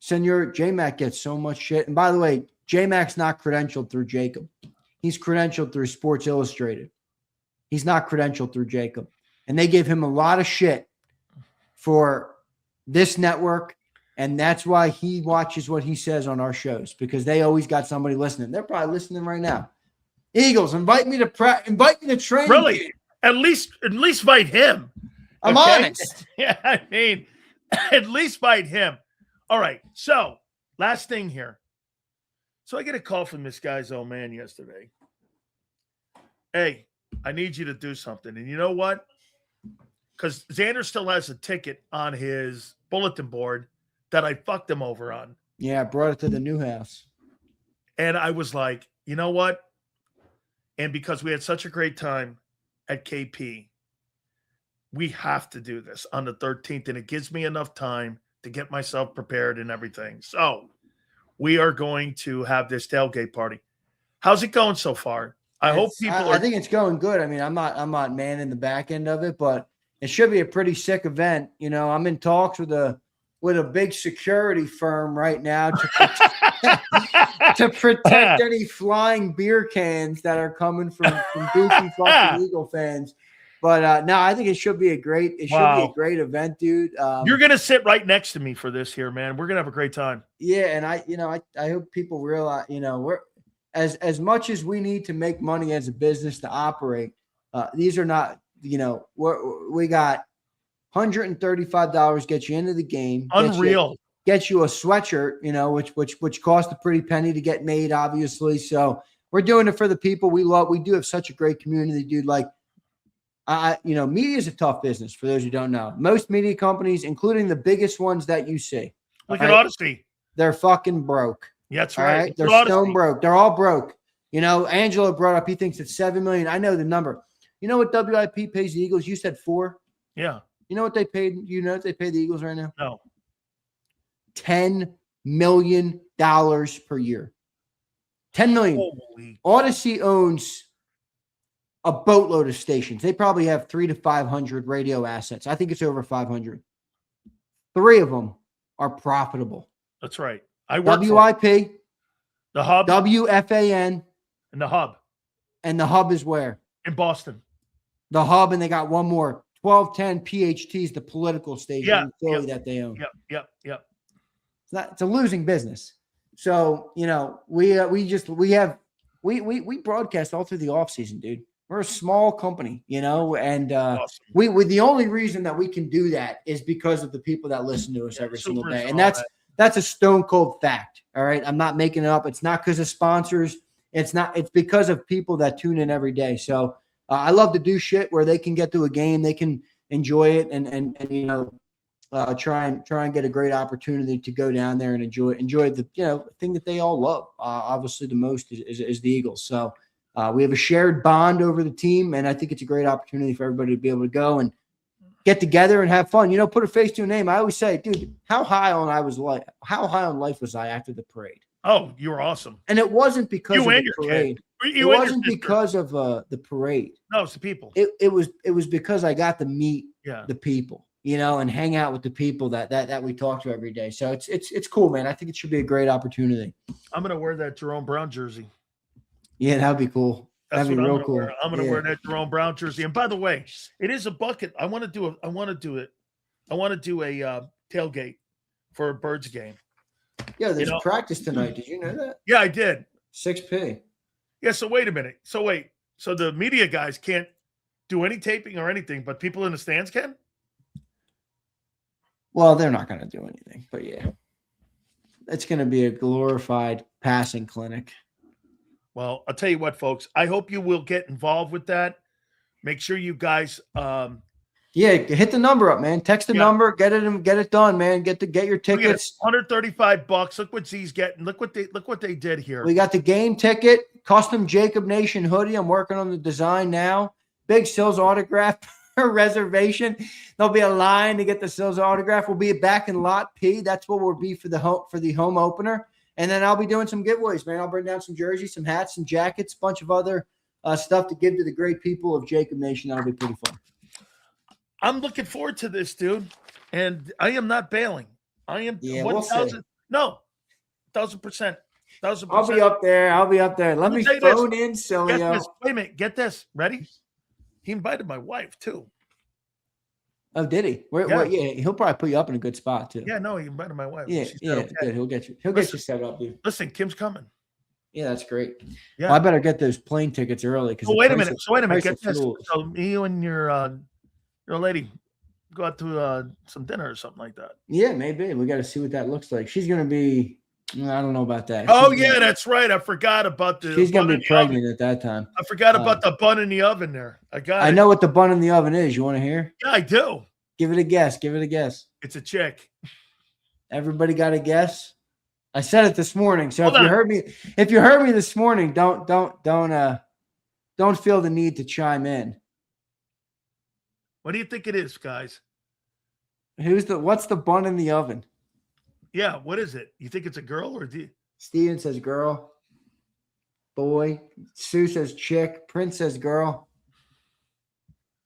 Senor, J-Mac gets so much shit. And by the way, J-Mac's not credentialed through JAKIB. He's credentialed through Sports Illustrated. He's not credentialed through JAKIB. And they give him a lot of shit for this network. And that's why he watches what he says on our shows, because they always got somebody listening. They're probably listening right now. Eagles, invite me to train. Really? At least invite him. I'm honest. Yeah, I mean, at least invite him. All right, so last thing here. So I get a call from this guy's old man yesterday. Hey, I need you to do something. And you know what? Because Zander still has a ticket on his bulletin board that I fucked him over on. Yeah, I brought it to the new house. And I was like, you know what? And because we had such a great time at KP, we have to do this on the 13th. And it gives me enough time to get myself prepared and everything. So we are going to have this tailgate party. How's it going so far? I think it's going good. I mean, I'm not manning the back end of it, but it should be a pretty sick event. I'm in talks with a big security firm right now to protect any flying beer cans that are coming from goofy fucking Eagle fans. But no, I think it should be a great event, dude. You're gonna sit right next to me for this here, man. We're gonna have a great time. Yeah, and I hope people realize, we're as much as we need to make money as a business to operate. These are not, we got $135 get you into the game. Unreal. Get you a sweatshirt, which cost a pretty penny to get made, obviously. So we're doing it for the people we love. We do have such a great community, dude. Like, media is a tough business for those who don't know. Most media companies, including the biggest ones that you see, look at Odyssey. They're fucking broke. Yeah, that's right. They're stone broke. They're all broke. Angelo brought up, he thinks it's $7 million. I know the number. You know what WIP pays the Eagles? You said 4. Yeah. You know what they paid? You know what they pay the Eagles right now? No. $10 million per year. $10 million. Holy. Odyssey owns a boatload of stations. They probably have 300 to 500 radio assets. I think it's over 500. 3 of them are profitable. That's right. I work WIP, the Hub, WFAN, and the Hub. And the Hub is where? In Boston. The Hub, and they got one more. 1210 PHTs, the political station in Philly that they own. Yep. It's a losing business. So, we broadcast all through the offseason, dude. We're a small company, and awesome. we the only reason that we can do that is because of the people that listen to us every single day. And that's a stone cold fact. All right. I'm not making it up. It's not because of sponsors. It's because of people that tune in every day. So I love to do shit where they can get to a game, they can enjoy it and try and get a great opportunity to go down there and enjoy the thing that they all love. Obviously the most is the Eagles. So we have a shared bond over the team, and I think it's a great opportunity for everybody to be able to go and get together and have fun. Put a face to a name. I always say, dude, how high on life was I after the parade? Oh, you were awesome. And it wasn't because of the parade. It wasn't because of the parade. No, it's the people. It was because I got to meet the people, and hang out with the people that we talk to every day. So it's cool, man. I think it should be a great opportunity. I'm gonna wear that Jerome Brown jersey. Yeah, that'd be cool. That'd be real cool. I'm gonna wear that Jerome Brown jersey. And by the way, it is a bucket. I want to do a tailgate for a Birds game. Yeah, there's practice tonight. Did you know that? Yeah, I did. 6P. Yeah, so wait a minute. So the media guys can't do any taping or anything, but people in the stands can? Well, they're not going to do anything, but yeah. It's going to be a glorified passing clinic. Well, I'll tell you what, folks. I hope you will get involved with that. Make sure you guys hit the number up, man. Text the number, get it done, man. Get your tickets. $135. Look what Z's getting. Look what they did here. We got the game ticket, custom JAKIB Nation hoodie. I'm working on the design now. Big Sills autograph reservation. There'll be a line to get the Sills autograph. We'll be back in lot P. That's what we'll be for the home opener. And then I'll be doing some giveaways, man. I'll bring down some jerseys, some hats, some jackets, a bunch of other stuff to give to the great people of JAKIB Nation. That'll be pretty fun. I'm looking forward to this, dude. And I am not bailing. I am 1,000. No, 1,000%. 1,000%. I'll be up there. Let me phone in Sileo. Wait a minute. Get this. Ready? He invited my wife, too. Oh, did he? He'll probably put you up in a good spot, too. Yeah, no, he invited my wife. Yeah, good. He'll get you set up, dude. Listen, Kim's coming. Yeah, that's great. Yeah. Well, I better get those plane tickets early. Wait a minute. Get this. So you and your lady go out to some dinner or something like that. Yeah, maybe. We got to see what that looks like. She's going to be, I don't know about that. That's right. I forgot about she's going to be pregnant at that time. I forgot about the bun in the oven there. I know what the bun in the oven is. You want to hear? Yeah, I do. Give it a guess. It's a chick. Everybody got a guess? I said it this morning. So if you heard me this morning, don't feel the need to chime in. What do you think it is, guys? What's the bun in the oven? Yeah, what is it? You think it's a girl or Steven says girl. Boy. Sue says chick. Prince says girl.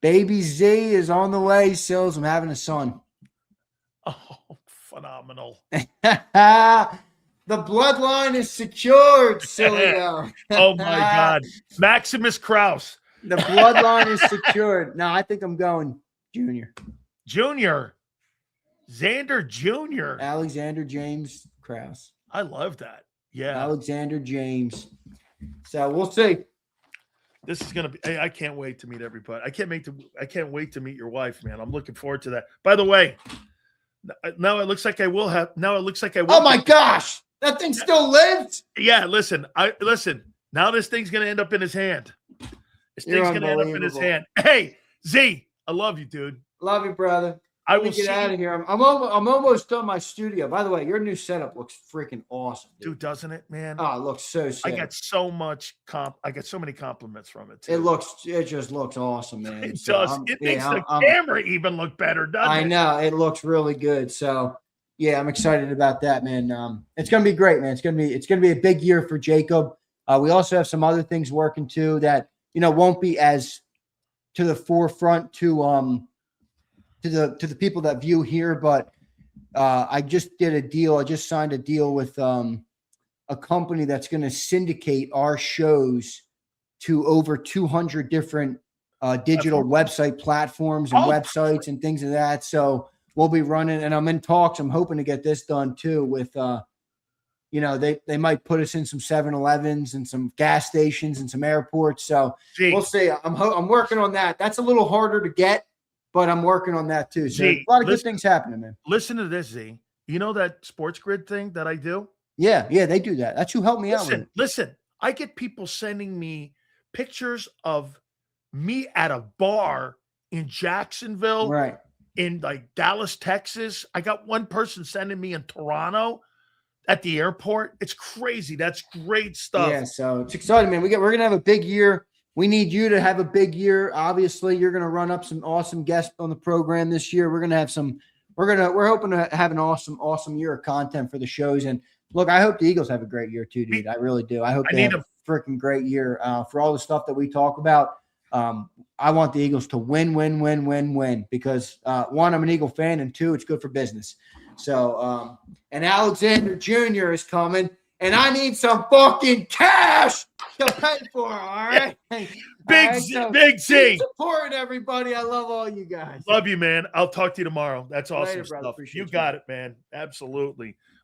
Baby Z is on the way, Sills. I'm having a son. Oh, phenomenal. The bloodline is secured, Sileo. Oh, my God. Maximus Krause. The bloodline is secured. No, I think I'm going Junior. Junior. Zander Jr. Alexander James Krause. I love that. Yeah. Alexander James. So we'll see. This is gonna be. I can't wait to meet everybody. I can't wait to meet your wife, man. I'm looking forward to that. By the way, now it looks like I will have. Now it looks like I will. Oh my gosh, that thing still lives. Yeah, listen. Now this thing's gonna end up in his hand. This thing's gonna end up in his hand. Hey, Z, I love you, dude. Love you, brother. I will get out of here. I'm almost done my studio. By the way, your new setup looks freaking awesome, dude. Doesn't it, man? Oh, it looks so sick. I got so many compliments from it. Too. It just looks awesome, man. It does. It makes the camera even look better, doesn't it? I know. It looks really good. So yeah, I'm excited about that, man. It's gonna be great, man. It's gonna be a big year for JAKIB. We also have some other things working too that won't be as to the forefront to the people that view here, but I just did a deal. I just signed a deal with a company that's going to syndicate our shows to over 200 different digital website platforms and websites and things of that. So we'll be running, and I'm in talks. I'm hoping to get this done too with, they might put us in some 7-Elevens and some gas stations and some airports. So we'll see. I'm working on that. That's a little harder to get, but I'm working on that too. So a lot of good things happening, man. Listen to this, Z. You know that sports grid thing that I do? Yeah, they do that. That's who helped me out with it. Listen, I get people sending me pictures of me at a bar in Jacksonville, right? In like Dallas, Texas. I got one person sending me in Toronto at the airport. It's crazy. That's great stuff. Yeah, so it's exciting, man. We're gonna have a big year. We need you to have a big year. Obviously, you're going to run up some awesome guests on the program this year. We're going to have we're hoping to have an awesome year of content for the shows. And look, I hope the Eagles have a great year too, dude. I really do. I hope they have a freaking great year for all the stuff that we talk about. I want the Eagles to win because one, I'm an Eagle fan, and two, it's good for business. So, and Alexander Jr. is coming, and I need some fucking cash to pay for it, all right? Big Z. Supporting everybody. I love all you guys. Love you, man. I'll talk to you tomorrow. That's awesome stuff. Brother. You got it, man. Absolutely.